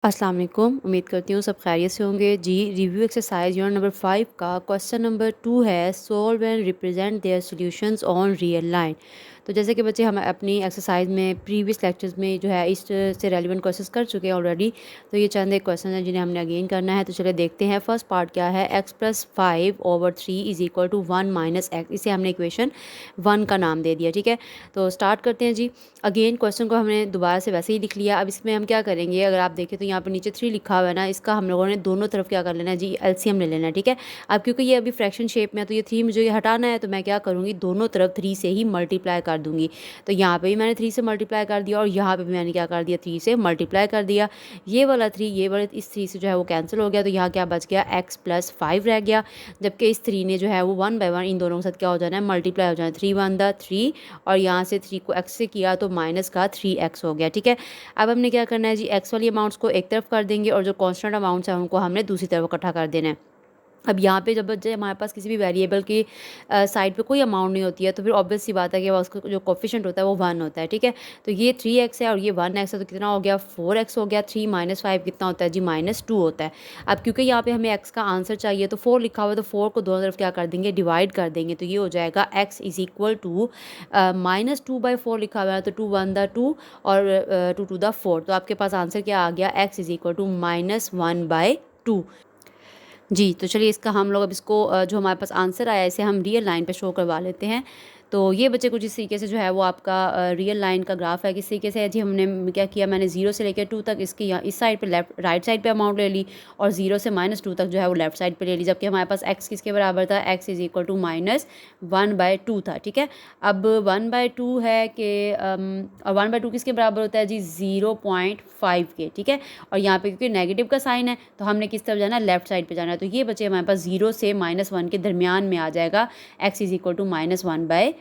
अस्सलाम वालेकुम। उम्मीद करती हूँ सब खैरियत से होंगे। जी, रिव्यू एक्सरसाइज यूनिट नंबर 5 का क्वेश्चन नंबर 2 है, solve and represent their solutions on real line. तो जैसे कि बच्चे हम अपनी एक्सरसाइज में प्रीवियस लेक्चर्स में जो है इस से रेलिवेंट क्वेश्चंस कर चुके हैं ऑलरेडी। तो ये चंद एक क्वेश्चन हैं जिन्हें हमने अगेन करना है। तो चलिए देखते हैं। फर्स्ट पार्ट क्या है, x+5/3 is equal to 1 minus X. इसे हमने इक्वेशन 1 का नाम दे दिया। ठीक है, तो स्टार्ट करते हैं जी। अगेन क्वेश्चन को हमने दोबारा से वैसे ही लिख लिया। अब इसमें हम क्या करेंगे, अगर आप देखें तो यहाँ पर नीचे 3 लिखा हुआ है ना, इसका हम लोगों ने दोनों तरफ क्या कर लेना है जी, एलसीएम ले लेना है। ठीक है, अब क्योंकि ये अभी फ्रैक्शन शेप में है तो ये 3 मुझे ये हटाना है, तो मैं क्या करूँगी, दोनों तरफ 3 से ही मल्टीप्लाई कर दूँगी। तो यहाँ पे भी मैंने 3 से मल्टीप्लाई कर दिया और यहाँ पे भी मैंने क्या कर दिया, 3 से मल्टीप्लाई कर दिया। ये वाला 3 ये वाले इस 3 से जो है वो कैंसिल हो गया, तो यहाँ क्या बच गया, x+5 रह गया। जबकि इस 3 ने जो है वो 1 बाय 1 इन दोनों के साथ क्या हो जाना है, मल्टीप्लाई हो जाना है। 3 1 दा 3 और यहाँ से 3 को x से किया तो माइनस का 3x हो गया। ठीक है, अब हमने क्या करना है जी, x वाली अमाउंट्स को एक तरफ कर देंगे और जो कॉन्स्टेंट अमाउंट्स हैं उनको हमने दूसरी तरफ इकट्ठा कर देना है। अब यहाँ पे जब बच्चे हमारे पास किसी भी वेरिएबल की साइड पे कोई अमाउंट नहीं होती है तो फिर ऑब्वियस सी बात है कि उसका जो कोफिशिएंट होता है वो 1 होता है। ठीक है, तो ये 3x है और ये 1x है, तो कितना हो गया, 4x हो गया। 3 माइनस 5 कितना होता है जी, -2 होता है। अब क्योंकि यहाँ पे हमें x का आंसर चाहिए तो 4 लिखा हुआ है, तो 4 को दोनों तरफ क्या कर देंगे, डिवाइड कर देंगे। तो ये हो जाएगा x इज इक्वल टू -2/4 लिखा हुआ है, तो 2 1 दा 2 और 2 2 दा 4। तो आपके पास आंसर क्या आ गया, x इज इक्वल टू -1/2। जी, तो चलिए इसका हम लोग अब इसको जो हमारे पास आंसर आया इसे हम रियल लाइन पे शो करवा लेते हैं। तो ये बच्चे कुछ इस तरीके से जो है वो आपका रियल लाइन का ग्राफ है। किस तरीके से है जी, हमने क्या किया, मैंने 0 से लेकर 2 तक इसकी यहाँ इस साइड पे लेफ्ट राइट साइड पे अमाउंट ले ली और 0 से -2 तक जो है वो लेफ्ट साइड पे ले ली। जबकि हमारे पास x किसके बराबर था, x इज इक्वल टू -1/2 था। ठीक है, अब 1/2 है कि और 1/2 किसके बराबर होता है जी, 0.5 के। ठीक है, और यहाँ पे क्योंकि नेगेटिव का साइन है तो हमने किस तरफ जाना है, लेफ्ट साइड पे जाना है। तो ये बच्चे हमारे पास 0 से -1 के दरमियान में आ जाएगा, x इज इक्वल टू -1/2।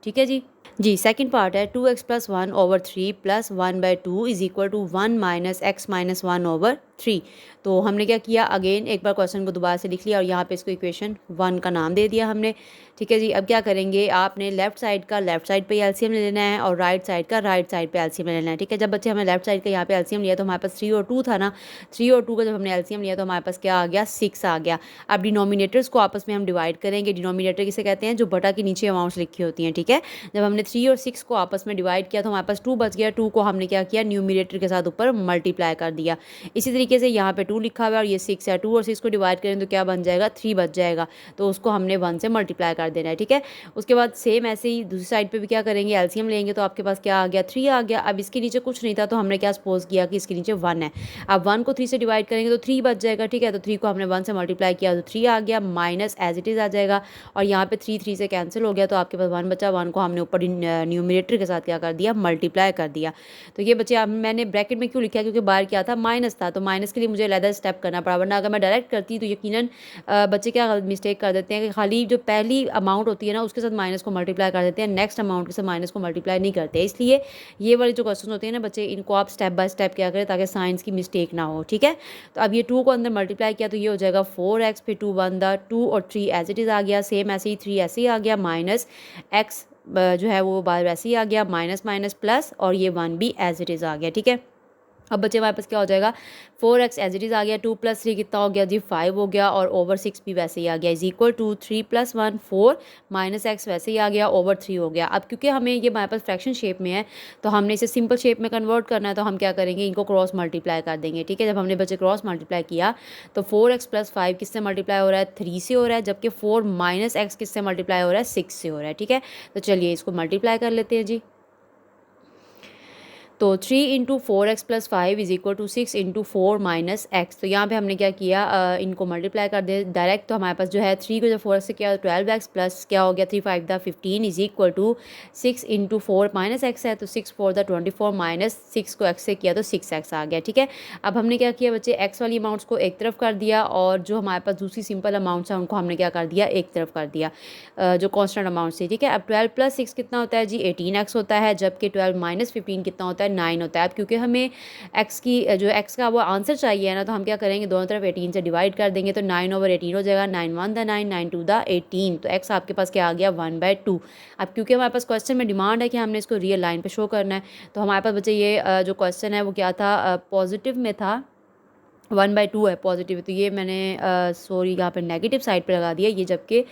ठीक है जी, सेकंड पार्ट है, 2x+1/3 plus 1/2 is equal to 1 minus x minus 1/3। तो हमने क्या किया, अगेन एक बार क्वेश्चन को दोबारा से लिख लिया और यहाँ पे इसको इक्वेशन 1 का नाम दे दिया हमने। ठीक है जी, अब क्या करेंगे, आपने लेफ्ट साइड का लेफ्ट साइड पे एलसीएम ले लेना है और राइट साइड का राइट साइड पे एलसीएम ले लेना है। ठीक है, जब बच्चे हमें लेफ्ट साइड का यहाँ पे एलसीएम लिया तो हमारे पास 3 और 2 था ना, 3 और 2 का जब हमने एलसीएम लिया तो हमारे पास क्या आ गया, 6 आ गया। अब डिनोमिनेटर्स को आपस में हम डिवाइड करेंगे। डिनोमिनेटर किसे कहते हैं, जो बटा के नीचे अमाउंट्स लिखी होती हैं। ठीक है, जब हमने 3 और 6 को आपस में डिवाइड किया तो हमारे पास 2 बच गया। 2 को हमने क्या किया, न्यूमिनेटर के साथ ऊपर मल्टीप्लाई कर दिया। इसी तरीके से यहाँ पे 2 लिखा हुआ है और ये 6 है। 2 और 6 को डिवाइड करें तो क्या बन जाएगा, 3 बच जाएगा। तो उसको हमने 1 से मल्टीप्लाई कर देना है। ठीक है, उसके बाद सेम ऐसे ही दूसरी साइड पे भी क्या करेंगे, एलसीएम लेंगे तो आपके पास क्या आ गया, 3 आ गया। अब इसके नीचे कुछ नहीं था तो हमने क्या सपोज किया कि इसके नीचे 1 है। अब 1 को 3 से डिवाइड करेंगे तो 3 बच जाएगा। ठीक है, तो 3 को हमने 1 से मल्टीप्लाई किया तो 3 आ गया, माइनस एज इट इज़ आ जाएगा और यहाँ पे 3 3 से कैंसिल हो गया तो आपके पास 1 बचा। 1 को हमने ऊपर न्यूमिनेटर के साथ क्या कर दिया, मल्टीप्लाई कर दिया। तो ये बच्चे अब मैंने ब्रैकेट में क्यों लिखा है, क्योंकि बाहर क्या था, माइनस था, तो माइनस के लिए मुझे अलग स्टेप करना पड़ा, वरना अगर मैं डायरेक्ट करती तो यकीनन बच्चे क्या मिस्टेक कर देते हैं कि खाली जो पहली अमाउंट होती है ना उसके साथ माइनस को मल्टीप्लाई कर देते हैं, नेक्स्ट अमाउंट के साथ माइनस को मल्टीप्लाई नहीं करते। इसलिए ये वाले जो क्वेश्चन होते हैं ना बच्चे, इनको आप स्टेप बाय स्टेप क्या करें ताकि साइंस की मिस्टेक ना हो। ठीक है, तो अब ये 2 को अंदर मल्टीप्लाई किया तो ये हो जाएगा 4x, फिर 2 1 दा 2 और 3 एज इट इज़ आ गया, सेम ऐसे ही 3 ऐसे ही आ गया, माइनस x जो है वो बाहर वैसे ही आ गया, माइनस माइनस प्लस और ये 1 भी एज इट इज़ आ गया। ठीक है, अब बच्चे हमारे पास क्या हो जाएगा, 4x एज इट इज़ आ गया, 2 + 3 कितना हो गया जी, 5 हो गया और ओवर 6 भी वैसे ही आ गया, is equal to 3 + 1 4 minus x वैसे ही आ गया, ओवर 3 हो गया। अब क्योंकि हमें ये हमारे पास फ्रैक्शन शेप में है तो हमने इसे सिंपल शेप में कन्वर्ट करना है, तो हम क्या करेंगे, इनको क्रॉस मल्टीप्लाई कर देंगे। ठीक है, जब हमने बच्चे क्रॉस मल्टीप्लाई किया तो 4x + 5 किससे मल्टीप्लाई हो रहा है, 3 से हो रहा है, जबकि 4 - x किससे मल्टीप्लाई हो रहा है, 6 से हो रहा है। ठीक है, तो चलिए इसको मल्टीप्लाई कर लेते हैं जी। तो 3 into 4x + 5 is equal to 6 into 4 minus X. तो यहाँ पे हमने क्या किया, इनको मल्टीप्लाई कर दे डायरेक्ट। तो हमारे पास जो है 3 को जब 4x से किया तो 12x प्लस क्या हो गया, 3 5 दा 15 is equal to 6 into 4 minus X है, तो 6 4 दा 24 माइनस 6 को x से किया तो 6x आ गया। ठीक है, अब हमने क्या किया बच्चे, x वाली अमाउंट्स को एक तरफ कर दिया और जो हमारे पास दूसरी सिंपल अमाउंट्स हैं उनको हमने क्या कर दिया, एक तरफ कर दिया, जो कॉन्स्टेंट अमाउंट्स थी। ठीक है, अब 12 + 6 कितना होता है जी, 18x होता है, जबकि 12 - 15 कितना होता है, 9 होता है। अब क्योंकि हमें x की जो x का वो आंसर चाहिए है ना, तो हम क्या करेंगे, दोनों तरफ 18 से डिवाइड कर देंगे तो 9/18 हो जाएगा, 9 1 दा 9 9 2 दा 18। तो x आपके पास क्या आ गया, 1/2। अब क्योंकि हमारे पास क्वेश्चन में डिमांड है कि हमने इसको रियल लाइन पे शो करना है, तो हमारे पास बच्चे ये जो क्वेश्चन है वो क्या था, पॉजिटिव में था, 1/2 है पॉजिटिव, तो ये मैंने सॉरी यहाँ पे नेगेटिव साइड पे लगा दिया ये, जबकि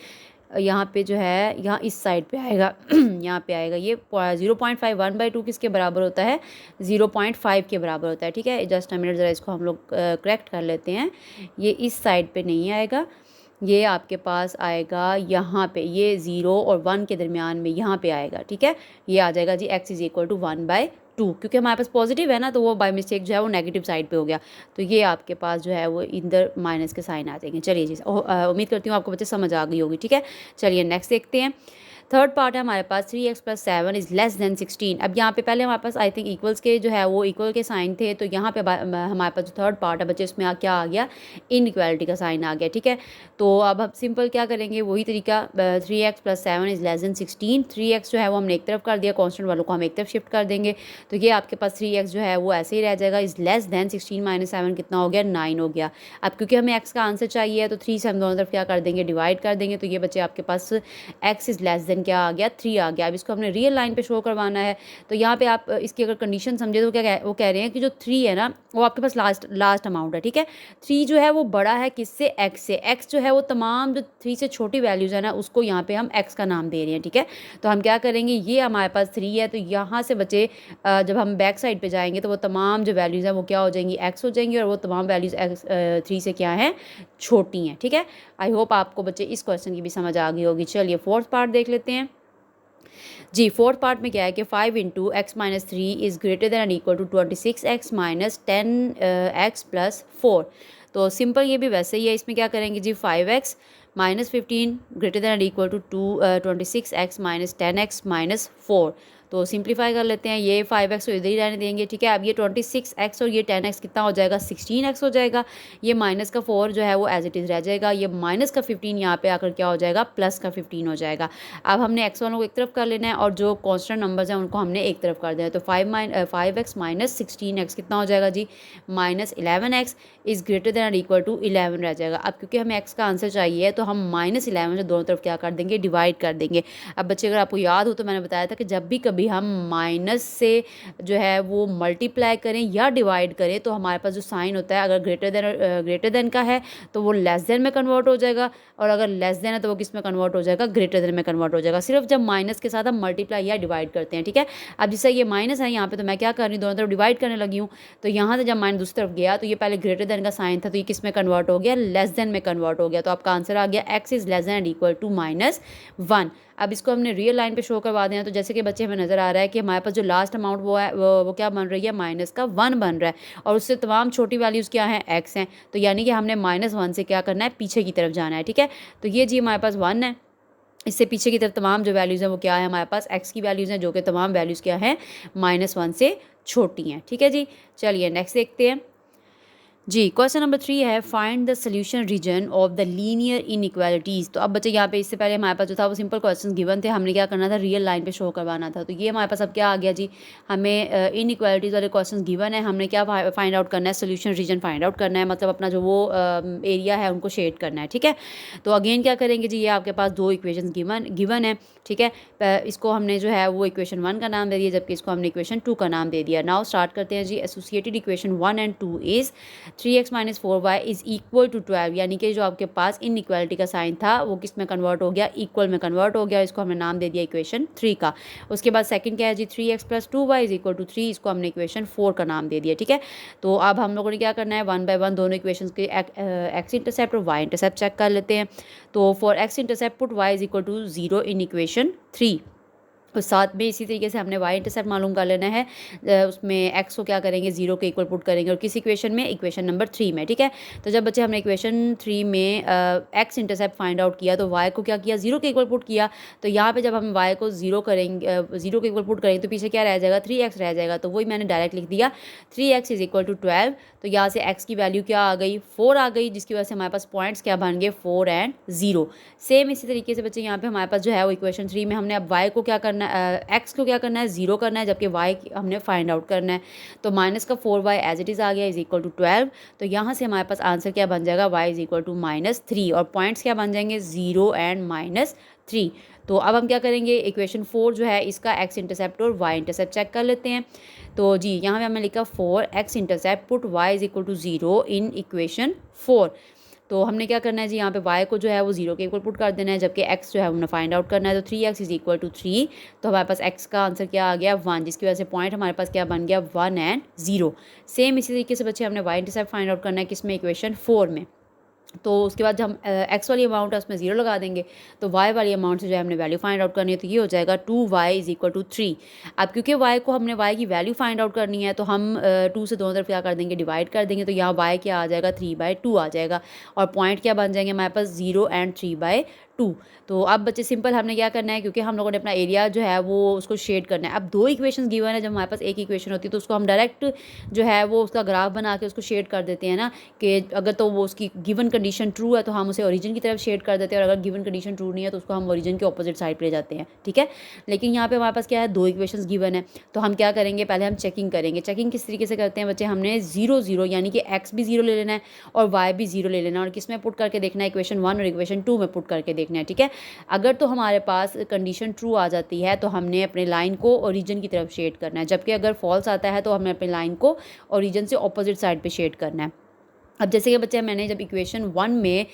यहाँ पे जो है यहाँ इस साइड पे आएगा यहाँ पे आएगा ये 0.5 1/2 किसके बराबर होता है 0.5 के बराबर होता है। ठीक है, जस्ट अ मिनट, ज़रा इसको हम लोग करेक्ट कर लेते हैं। ये इस साइड पे नहीं आएगा, ये आपके पास आएगा यहाँ पे, ये 0 और 1 के दरमियान में यहाँ पे आएगा। ठीक है, ये आ जाएगा जी x = 1/2, क्योंकि हमारे पास पॉजिटिव है ना, तो वो बाय मिस्टेक जो है वो नेगेटिव साइड पे हो गया, तो ये आपके पास जो है वो इधर माइनस के साइन आ जाएंगे। चलिए जी, उम्मीद करती हूँ आपको बच्चे समझ आ गई होगी। ठीक है, चलिए नेक्स्ट देखते हैं। थर्ड पार्ट है हमारे पास 3x + 7 इज़ लेस देन 16। अब यहाँ पे पहले हमारे पास आई थिंक इक्वल्स के जो है वो इक्वल के साइन थे, तो यहाँ पे हमारे पास जो थर्ड पार्ट है बच्चे इसमें क्या आ गया, इनइक्वालिटी का साइन आ गया। ठीक है, तो अब हम सिंपल क्या करेंगे, वही तरीका 3x + 7 is less then 16। 3x जो है वो हमने एक तरफ कर दिया, कॉन्स्टेंट वालों को हम एक तरफ शिफ्ट कर देंगे, तो ये आपके पास 3x जो है वो ऐसे ही रह जाएगा। इज़ लेस देन 16 - 7 कितना हो गया, 9 हो गया। अब क्योंकि हमें x का आंसर चाहिए तो 3 से हम दोनों तरफ क्या कर देंगे, डिवाइड कर देंगे, तो ये बच्चे आपके पास x इज़ लेस देन क्या आ गया, 3 आ गया। अब इसको हमने रियल लाइन पे शो करवाना है, तो यहाँ पे आप इसकी अगर कंडीशन समझे तो वो कह रहे हैं कि जो 3 है ना वो आपके पास लास्ट अमाउंट है। ठीक है, 3 जो है वो बड़ा है किससे, x से। x जो है वो तमाम जो 3 से छोटी वैल्यूज़ है ना उसको यहाँ पे हम x का नाम दे रहे हैं। ठीक है, तो हम क्या करेंगे, ये हमारे पास 3 है, तो यहाँ से बच्चे जब हम बैक साइड पे जाएंगे तो वो तमाम जो वैल्यूज़ हैं वो क्या हो जाएंगी, x हो जाएंगी, और वो तमाम वैल्यूज़ 3 से क्या हैं, छोटी हैं। ठीक है, आई होप आपको बच्चे इस क्वेश्चन की भी समझ आ गई होगी। चलिए फोर्थ पार्ट देख लेते हैं जी। फोर्थ पार्ट में क्या है कि 5 × x - 3 is greater than equal to 26x - 10x + 4। तो सिंपल ये भी वैसे ही है, इसमें क्या करेंगे जी, 5x - 15 greater than equal to 26x - 10x - 4। तो सिंप्लीफाई कर लेते हैं, ये 5x तो इधर ही रहने देंगे। ठीक है, अब ये 26x और ये 10x कितना हो जाएगा, 16x हो जाएगा। ये माइनस का 4 जो है वो एज इट इज़ रह जाएगा, ये माइनस का 15 यहाँ पे आकर क्या हो जाएगा, प्लस का 15 हो जाएगा। अब हमने x वालों को एक तरफ कर लेना है और जो कांस्टेंट नंबर्स हैं उनको हमने एक तरफ कर देना है, तो 5x - 16x कितना हो जाएगा जी, -11x is greater than equal to 11 रह जाएगा। अब क्योंकि हमें x का आंसर चाहिए तो हम -11 से दोनों तरफ क्या कर देंगे, डिवाइड कर देंगे। अब बच्चे अगर आपको याद हो तो मैंने बताया था कि जब भी कभी हम माइनस से जो है वो मल्टीप्लाई करें या डिवाइड करें तो हमारे पास जो साइन होता है, अगर ग्रेटर देन का है तो वो लेस देन में कन्वर्ट हो जाएगा, और अगर लेस देन है तो वो किस में कन्वर्ट हो जाएगा, ग्रेटर देन में कन्वर्ट हो जाएगा, सिर्फ जब माइनस के साथ हम मल्टीप्लाई या डिवाइड करते हैं। ठीक है, अब जैसे ये माइनस है यहाँ पे, तो मैं क्या कर रही हूँ, दोनों तरफ डिवाइड करने लगी हूँ, तो यहाँ से जब माइनस दूसरी तरफ गया तो ये पहले ग्रेटर देन का साइन था, तो ये किस में कन्वर्ट हो गया, लेस देन में कन्वर्ट हो गया। तो आपका आंसर आ गया x is less than equal to -1। अब इसको हमने रियल लाइन पे शो करवा देना, तो जैसे कि बच्चे हमें नज़र आ रहा है कि हमारे पास जो लास्ट अमाउंट वो है वो क्या बन रही है, -1 बन रहा है, और उससे तमाम छोटी वैल्यूज़ क्या हैं, x हैं, तो यानी कि हमने -1 से क्या करना है, पीछे की तरफ जाना है। ठीक है, तो ये जी हमारे पास 1 है, इससे पीछे की तरफ तमाम जो वैल्यूज़ हैं वो क्या है, हमारे पास x की वैल्यूज़ हैं, जो कि तमाम वैल्यूज़ क्या हैं, -1 से छोटी हैं। ठीक है जी, चलिए नेक्स्ट देखते हैं जी। क्वेश्चन नंबर 3 है, find the solution region of the linear inequalities. तो अब बच्चे यहाँ पे इससे पहले हमारे पास जो था वो सिंपल क्वेश्चन गिवन थे, हमने क्या करना था, रियल लाइन पे शो करवाना था। तो ये हमारे पास अब क्या आ गया जी, हमें इनइक्वालिटीज़ वाले क्वेश्चन गिवन है, हमने क्या फाइंड आउट करना है, सोल्यूशन रीजन फाइंड आउट करना है, मतलब अपना जो वो एरिया है उनको शेड करना है। ठीक है, तो अगेन क्या करेंगे जी, ये आपके पास 2 इक्वेशन गिवन है। ठीक है, इसको हमने जो है वो इक्वेशन 1 का नाम दे दिया, जबकि इसको हमने इक्वेशन 2 का नाम दे दिया। नाउ स्टार्ट करते हैं जी। Associated equation 1 and 2 is 3x - 4y is equal to 12, यानी कि जो आपके पास इनइक्वालिटी का साइन था वो किस में कन्वर्ट हो गया, इक्वल में कन्वर्ट हो गया। इसको हमने नाम दे दिया इक्वेशन 3 का। उसके बाद सेकंड क्या है जी, 3x + 2y is equal to 3, इसको हमने इक्वेशन 4 का नाम दे दिया। ठीक है, तो अब हम लोगों ने क्या करना है, 1 बाय 1 दोनों इक्वेशन के एक्स इंटरसेप्ट और वाई इंटरसेप्ट चेक कर लेते हैं। तो for X intercept put y is equal to 0 in equation 3, और साथ में इसी तरीके से हमने y इंटरसेप्ट मालूम कर लेना है। उसमें x को क्या करेंगे, 0 के इक्वल पुट करेंगे, और किस इक्वेशन में, इक्वेशन नंबर 3 में। ठीक है, तो जब बच्चे हमने इक्वेशन 3 में x इंटरसेप्ट फाइंड आउट किया तो y को क्या किया, 0 के इक्वल पुट किया। तो यहाँ पे जब हम y को 0 करेंगे, 0 के इक्वल पुट करेंगे तो पीछे क्या रह जाएगा, 3x रह जाएगा। तो वही मैंने डायरेक्ट लिख दिया 3x इज़ इक्वल टू 12। तो यहाँ से x की वैल्यू क्या आ गई, 4 आ गई, जिसकी वजह से हमारे पास पॉइंट्स क्या बन गए, 4 और 0। सेम इसी तरीके से बच्चे यहाँ पे हमारे पास जो है वो इक्वेशन 3 में हमने अब y को क्या करना करना है, एक्स को क्या करना है 0 करना है, जबकि वाई हमने फाइंड आउट करना है। तो माइनस का 4y एज इट इज़ आ गया इज इक्वल टू 12। तो यहाँ से हमारे पास आंसर क्या बन जाएगा, y इज इक्वल टू -3 और पॉइंट्स क्या बन जाएंगे 0 एंड -3। तो अब हम क्या करेंगे, इक्वेशन 4 जो है इसका x इंटरसेप्ट और y इंटरसेप्ट चेक कर लेते हैं। तो जी यहाँ पे हमने लिखा 4x intercept put y is equal to 0 in equation 4। तो हमने क्या करना है जी, यहाँ पे y को जो है वो 0 के इक्वल पुट कर देना है, जबकि x जो है हमने फाइंड आउट करना है। तो 3x इज इक्वल टू 3। तो हमारे पास x का आंसर क्या आ गया 1, जिसकी वजह से पॉइंट हमारे पास क्या बन गया 1 एंड 0। सेम इसी तरीके से बच्चे हमने y इंटरसेप्ट फाइंड आउट करना है किसमें, इक्वेशन 4 में। तो उसके बाद जब हम x वाली अमाउंट है उसमें 0 लगा देंगे, तो y वाली अमाउंट से जो है हमने वैल्यू फाइंड आउट करनी है। तो ये हो जाएगा 2y इज इक्वल टू 3। अब क्योंकि y को हमने y की वैल्यू फाइंड आउट करनी है, तो हम 2 से दोनों तरफ क्या कर देंगे, डिवाइड कर देंगे। तो यहाँ y क्या आ जाएगा 3/2 आ जाएगा, और पॉइंट क्या बन जाएंगे हमारे पास 0 एंड 3/2। तो अब बच्चे सिंपल हमने क्या करना है, क्योंकि हम लोगों ने अपना एरिया जो है वो उसको शेड करना है। अब 2 इक्वेशन गिवन है, जब हमारे पास एक इक्वेशन होती है तो उसको हम डायरेक्ट जो है वो उसका ग्राफ बना के उसको शेड कर देते हैं ना, कि अगर तो वो उसकी गिवन कंडीशन ट्रू है तो हम उसे ओरिजिन की तरफ शेड कर देते हैं, और अगर गिवन कंडीशन ट्रू नहीं है तो उसको हम ओरिजिन के ऑपोजिट साइड पे ले जाते हैं, ठीक है। लेकिन यहाँ पे हमारे पास क्या है, 2 इक्वेशंस गिवन है। तो हम क्या करेंगे, पहले हम चेकिंग करेंगे। चेकिंग किस तरीके से करते हैं बच्चे, हमने 0 0 यानी कि x भी 0 ले लेना है और y भी 0 ले लेना है, और किस में पुट करके देखना है, इक्वेशन 1 और इक्वेशन 2 में पुट करके देखना है, ठीक है। अगर तो हमारे पास कंडीशन ट्रू आ जाती है तो हमने अपने लाइन को ओरिजिन की तरफ शेड करना है, जबकि अगर फॉल्स आता है तो हमने अपने लाइन को ओरिजिन से ऑपोजिट साइड पे शेड करना है। अब जैसे कि बच्चे मैंने जब इक्वेशन 1 में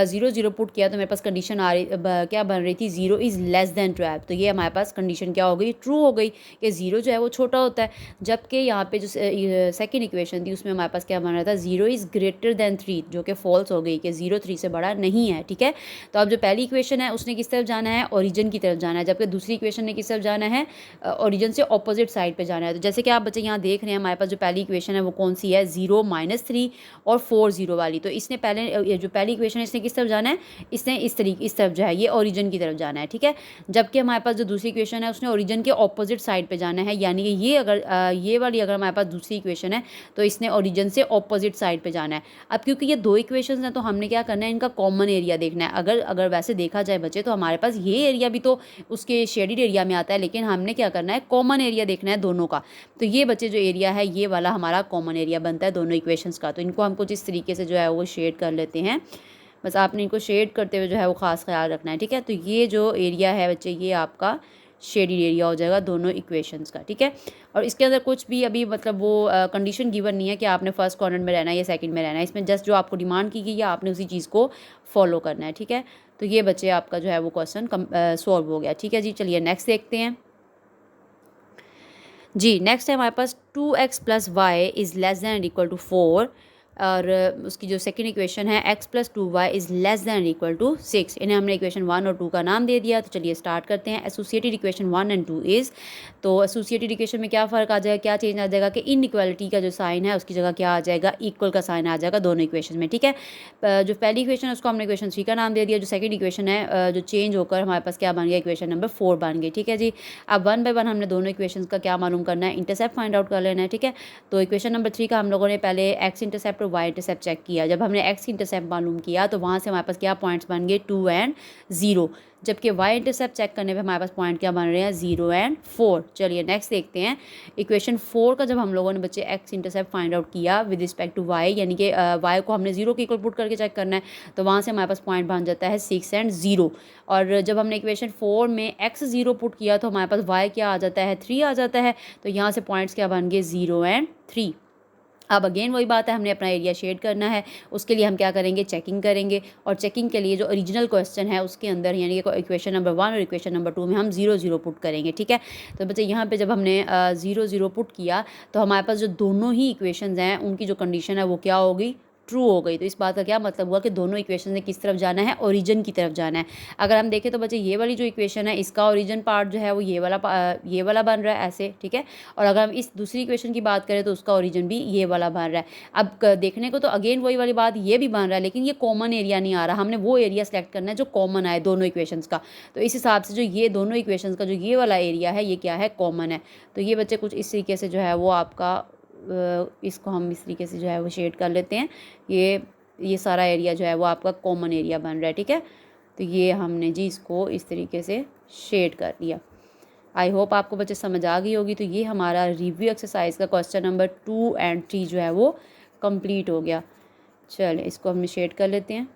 0 0 पुट किया तो मेरे पास कंडीशन आ रही क्या बन रही थी, 0 इज़ लेस देन 12। तो ये हमारे पास कंडीशन क्या हो गई, ट्रू हो गई, कि 0 जो है वो छोटा होता है। जबकि यहाँ पे जो सेकंड इक्वेशन थी उसमें हमारे पास क्या बन रहा था, 0 इज़ ग्रेटर देन 3, जो कि फॉल्स हो गई, कि 0 3 से बड़ा नहीं है, ठीक है। तो अब जो पहली इक्वेशन है उसने किस तरफ जाना है, ओरिजिन की तरफ जाना है, जबकि दूसरी इक्वेशन ने किस तरफ जाना है, ओरिजिन से ऑपोजिट साइड पर जाना है। तो जैसे कि आप बच्चे यहाँ देख रहे हैं, हमारे पास जो पहली इक्वेशन है वो कौन सी है, 0 -3 और 4 0 वाली। तो इसने पहले जो पहली इक्वेशन है इसने किस तरफ जाना है, इसने इस तरफ जो है ये ओरिजिन की तरफ जाना है, ठीक है। जबकि हमारे पास जो दूसरी इक्वेशन है उसने ओरिजिन के ऑपोजिट साइड पे जाना है, यानी कि ये अगर ये वाली अगर हमारे पास दूसरी इक्वेशन है तो इसने ओरिजिन से ऑपोजिट साइड पे जाना है। अब क्योंकि ये 2 इक्वेशन हैं तो हमने क्या करना है, इनका कॉमन एरिया देखना है। अगर वैसे देखा जाए बच्चे तो हमारे पास ये एरिया भी तो उसके शेडिड एरिया में आता है, लेकिन हमने क्या करना है, कॉमन एरिया देखना है दोनों का। तो ये बच्चे जो एरिया है ये वाला हमारा कॉमन एरिया बनता है दोनों इक्वेशंस का। तो इनको हम कुछ इस तरीके से जो है वो शेड कर लेते हैं। बस आपने इनको शेड करते हुए जो है वो ख़ास ख्याल रखना है, ठीक है। तो ये जो एरिया है बच्चे ये आपका शेडिड एरिया हो जाएगा दोनों इक्वेशंस का, ठीक है। और इसके अंदर कुछ भी अभी मतलब वो कंडीशन गिवन नहीं है कि आपने फर्स्ट क्वाड्रेंट में रहना है या सेकंड में रहना है। इसमें जस्ट जो आपको डिमांड की गई है आपने उसी चीज़ को फॉलो करना है, ठीक है। तो ये बच्चे आपका जो है वो क्वेश्चन सॉल्व हो गया, ठीक है जी। चलिए नेक्स्ट देखते हैं जी। नेक्स्ट है हमारे पास 2x + y is less than equal to 4, और उसकी जो सेकंड इक्वेशन है x + 2y is less than equal to 6। इन्हें हमने इक्वेशन 1 और 2 का नाम दे दिया। तो चलिए स्टार्ट करते हैं। एसोसिएटेड इक्वेशन 1 एंड 2 इज़, तो एसोसिएटेड इक्वेशन में क्या फ़र्क आ जाएगा, क्या चेंज आ जाएगा कि इनइक्वालिटी का जो साइन है उसकी जगह क्या आ जाएगा, इक्वल का साइन आ जाएगा दोनों इक्वेशन में, ठीक है। जो पहली इक्वेशन है उसको हमने इक्वेशन 3 का नाम दे दिया। जो सेकंड इक्वेशन है जो चेंज होकर हमारे पास क्या बन गया, इक्वेशन नंबर 4 बन गई, ठीक है जी। अब 1 बाय 1 हमने दोनों इक्वेशन का क्या मालूम करना है, इंटरसेप्ट फाइंड आउट कर लेना है, ठीक है। तो इक्वेशन नंबर 3 का हम लोगों ने पहले एक्स इंटरसेप्ट और वाई इंटरसेप्ट चेक किया। जब हमने एक्स इंटरसेप्ट मालूम किया तो वहाँ से हमारे पास क्या पॉइंट्स बन गए 2 एंड 0, जबकि वाई इंटरसेप्ट चेक करने पे हमारे पास पॉइंट क्या बन रहे हैं 0 एंड 4। चलिए नेक्स्ट देखते हैं। इक्वेशन 4 का जब हम लोगों ने बच्चे एक्स इंटरसेप्ट फाइंड आउट किया विद रिस्पेक्ट टू वाई, यानी कि वाई को हमने 0 के इक्वल पुट करके चेक करना है, तो वहाँ से हमारे पास पॉइंट बन जाता है 6 एंड 0। और जब हमने इक्वेशन 4 में एक्स 0 पुट किया तो हमारे पास वाई क्या आ जाता है 3 आ जाता है। तो यहाँ से पॉइंट्स क्या बन गए 0 एंड 3। अब अगेन वही बात है, हमने अपना एरिया शेड करना है। उसके लिए हम क्या करेंगे, चेकिंग करेंगे। और चेकिंग के लिए जो ओरिजिनल क्वेश्चन है उसके अंदर यानी कि इक्वेशन नंबर 1 और इक्वेशन नंबर 2 में हम 0 0 पुट करेंगे, ठीक है। तो बच्चे यहाँ पे जब हमने 0 0 पुट किया तो हमारे पास जो दोनों ही इक्वेशंस हैं उनकी जो कंडीशन है वो क्या होगी, ट्रू हो गई। तो इस बात का क्या मतलब हुआ कि दोनों इक्वेशन ने किस तरफ जाना है, ओरिजिन की तरफ जाना है। अगर हम देखें तो बच्चे ये वाली जो इक्वेशन है इसका ओरिजिन पार्ट जो है वो ये वाला बन रहा है ऐसे, ठीक है। और अगर हम इस दूसरी इक्वेशन की बात करें तो उसका ओरिजिन भी ये वाला बन रहा है। अब देखने को तो अगेन वही वाली बात ये भी बन रहा है, लेकिन ये कॉमन एरिया नहीं आ रहा। हमने वो एरिया सेलेक्ट करना है जो कॉमन आए दोनों इक्वेशंस का। तो इस हिसाब से जो ये दोनों इक्वेशंस का जो ये वाला एरिया है ये क्या है, कॉमन है। तो ये बच्चे कुछ इस तरीके से जो है वो आपका इसको हम इस तरीके से जो है वो शेड कर लेते हैं। ये सारा एरिया जो है वो आपका कॉमन एरिया बन रहा है, ठीक है। तो ये हमने जी इसको इस तरीके से शेड कर लिया। आई होप आपको बच्चे समझ आ गई होगी। तो ये हमारा रिव्यू एक्सरसाइज का क्वेश्चन नंबर 2 एंड 3 जो है वो कंप्लीट हो गया। चलें इसको हम शेड कर लेते हैं।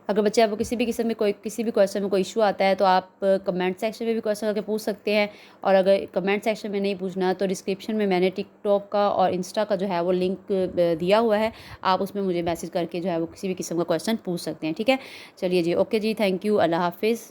अगर बच्चे आपको किसी भी क्वेश्चन में कोई इशू आता है तो आप कमेंट सेक्शन में भी क्वेश्चन करके पूछ सकते हैं, और अगर कमेंट सेक्शन में नहीं पूछना तो डिस्क्रिप्शन में मैंने टिकटॉक का और इंस्टा का जो है वो लिंक दिया हुआ है, आप उसमें मुझे मैसेज करके जो है वो किसी भी किस्म का क्वेश्चन पूछ सकते हैं। ठीक है, चलिए जी, ओके जी, थैंक यू, अल्लाह हाफिज़।